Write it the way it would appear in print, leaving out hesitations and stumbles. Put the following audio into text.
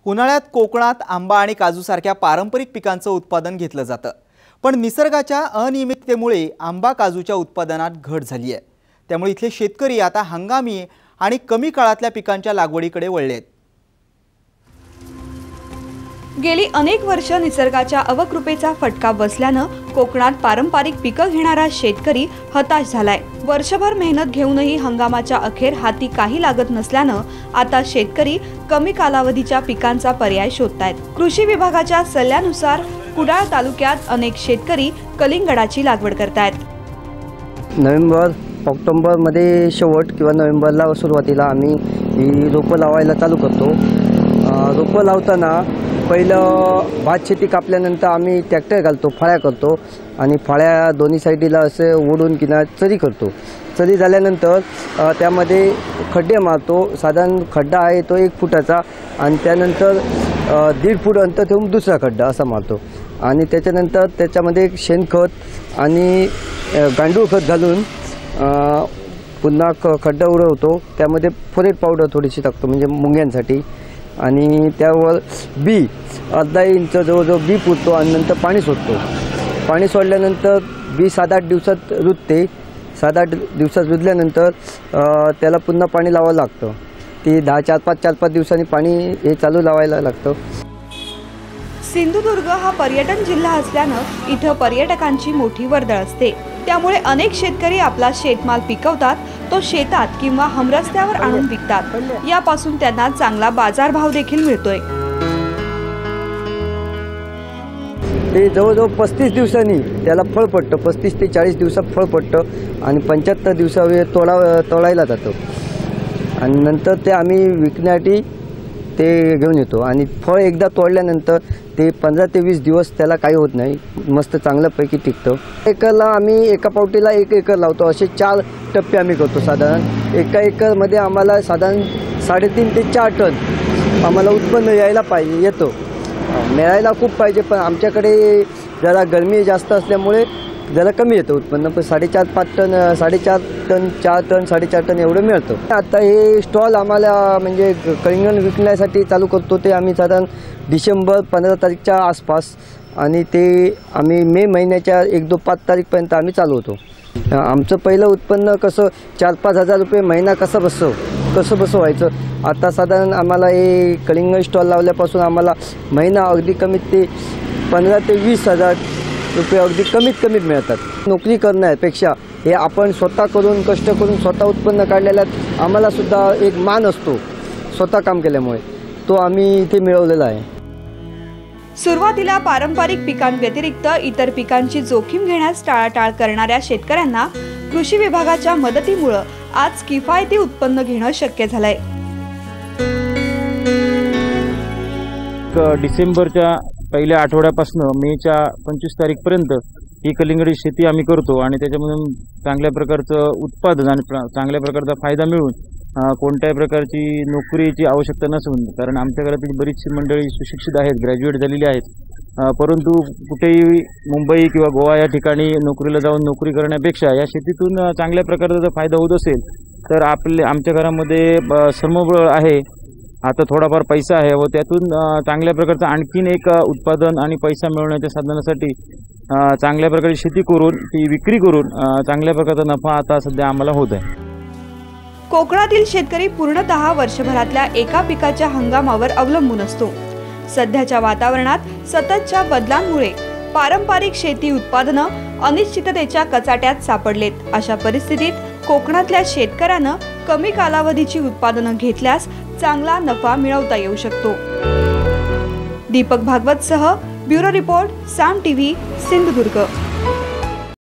उन्हाळ्यात कोकणात आंबा आणि काजूसारख्या पारंपरिक पिकांचं उत्पादन घेतलं जातं, पण निसर्गाच्या अनियमिततेमुळे आंबा काजूच्या उत्पादनात घट झाली आहे। त्यामुळे इथले शेतकरी आता हंगामी आणि कमी काळातल्या पिकांच्या लागवडीकडे वळले आहेत। गेली अनेक वर्ष निसर्गाच्या अवकृपेचा फटका बसल्यानं कोकणात पारंपरिक पिकं घेणारा शेतकरी हताश झालाय। वर्षभर मेहनत घेऊनही हंगामाच्या अखेर हाती काही लागत नसल्यानं आता शेतकरी कमी कालावधीच्या पिकांचा पर्याय शोधतायत। कृषी विभागाच्या सल्ल्यानुसार कुडाळ तालुक्यात अनेक शेतकरी कलिंगडाची लागवड करतायत। नोव्हेंबर ऑक्टोबर मध्ये शेवट किंवा नोव्हेंबरला सुरुवातीला आम्ही ही रोपं लावायला चालू करतो। रोपं लावताना पहिलं भात शेती कापल्यानंतर आम्ही ट्रॅक्टर घालतो, फळ्या करतो आणि फळ्या दोन्ही साईडला असे ओढून किंवा चरी करतो। चरी झाल्यानंतर त्यामध्ये खड्डे मारतो। साधारण खड्डा आहे तो 1 फुटाचा आणि त्यानंतर 1.5 फूट अंतर ठेवून दुसरा खड्डा असा मारतो आणि त्याच्यानंतर त्याच्यामध्ये शेणखत आणि गांडूळ खत घालून पुन्हा खड्डा उडवतो। त्यामध्ये फोरेट पावडर थोडीशी टाकतो म्हणजे मुंग्यांसाठी आणि त्यावर बी अर्धा इंच जवळजवळ बी पुरतो आणि नंतर पाणी सोडतो। पाणी सोडल्यानंतर बी 7-8 दिवसात रुजते। 7-8 दिवसात रुजल्यानंतर त्याला पुन्हा पाणी लावावं लागतं। ते 4-5 दिवसांनी पाणी हे चालू लावायला लागतं। सिंधुदुर्ग हा पर्यटन जिल्हा असल्यानं इथं पर्यटकांची मोठी वर्दळ असते। त्यामुळे अनेक शेतकरी आपला शेतमाल पिकवतात, तो शेतात किंवा हमरस्त्यावर आणून विकतात। यापासून त्यांना चांगला बाजारभाव देखील मिळतोय। ते जवळजवळ 35 दिवसांनी त्याला फळ पडतं। 35 ते 40 दिवसात फळ पडतं आणि 75 दिवसावर तोडायला जातं आणि नंतर ते आम्ही विकण्यासाठी ते घेऊन येतो आणि फळ एकदा तोडल्यानंतर ते 15 ते 20 दिवस त्याला काही होत नाही, मस्त चांगल्यापैकी टिकतं। एकरला आम्ही एका पावटीला 1 एकर लावतो, असे 4 टप्पे आम्ही करतो। साधारण एका एकरमध्ये आम्हाला साधारण 3.5 ते 4 टन आम्हाला उत्पन्न यायला पाहिजे येतो। मिळायला खूप पाहिजे, पण आमच्याकडे जरा गरमी जास्त असल्यामुळे जरा कमी येतं उत्पन्न, पण 4.5 टन 4 टन 4.5 टन एवढं मिळतं। आता हे स्टॉल आम्हाला म्हणजे कलिंगड विकण्यासाठी चालू करतो ते आम्ही साधारण डिसेंबर 15 तारीखच्या आसपास आणि ते आम्ही मे महिन्याच्या 1-5 तारीखपर्यंत आम्ही चालू होतो। आमचं पहिलं उत्पन्न कसं 4-5 हजार रुपये महिना कसं बसवायचं। आता साधारण आम्हाला हे कलिंगड स्टॉल लावल्यापासून आम्हाला महिना अगदी कमीत ते 15 ते 20 हजार रुपये अगदी कमीत मिळतात। नोकरी करण्यापेक्षा हे आपण स्वतः करून कष्ट करून स्वतः उत्पन्न काढलेला आम्हाला सुद्धा एक मान असतो स्वतः काम केल्यामुळे, तो आम्ही इथे मिळवलेला आहे। सुरुवातीला पारंपरिक पिकांव्यतिरिक्त इतर पिकांची जोखीम घेण्यास टाळाटाळ करणाऱ्या शेतकऱ्यांना कृषी विभागाच्या मदतीमुळे आज किफायती उत्पन्न घेणं शक्य झालंय। डिसेंबरच्या पहिल्या आठवड्यापासून मेच्या 25 तारीखपर्यंत ही कलिंगडी शेती आम्ही करतो आणि त्याच्यामधून चांगल्या प्रकारचं उत्पादन आणि चांगल्या प्रकारचा फायदा मिळून कोणत्याही प्रकारची नोकरीची आवश्यकता नसून, कारण आमच्या घरातील बरीचशी मंडळी सुशिक्षित आहेत, ग्रॅज्युएट झालेली आहेत, परंतु कुठेही मुंबई किंवा गोवा या ठिकाणी नोकरीला जाऊन नोकरी करण्यापेक्षा या शेतीतून चांगल्या प्रकारचा जर फायदा होत असेल तर आमच्या घरामध्ये श्रमबळ आहे, आता थोडाफार पैसा आहे व त्यातून चांगल्या प्रकारचं आणखीन एक उत्पादन आणि पैसा मिळवण्याच्या साधनासाठी चांगल्या प्रकारे शेती करून ती विक्री करून चांगल्या प्रकारचा नफा आता सध्या आम्हाला होत आहे। कोकणातील शेतकरी पूर्णतः वर्षभरातल्या एका पिकाच्या हंगामावर अवलंबून असतो। सध्याच्या वातावरणात सततच्या बदलांमुळे पारंपरिक शेती उत्पादनं अनिश्चिततेच्या कचाट्यात सापडलेत। अशा परिस्थितीत कोकणातल्या शेतकऱ्यानं कमी कालावधीची उत्पादनं घेतल्यास चांगला नफा मिळवता येऊ शकतो। दीपक भागवत सह ब्युरो रिपोर्ट, साम टीव्ही, सिंधुदुर्ग।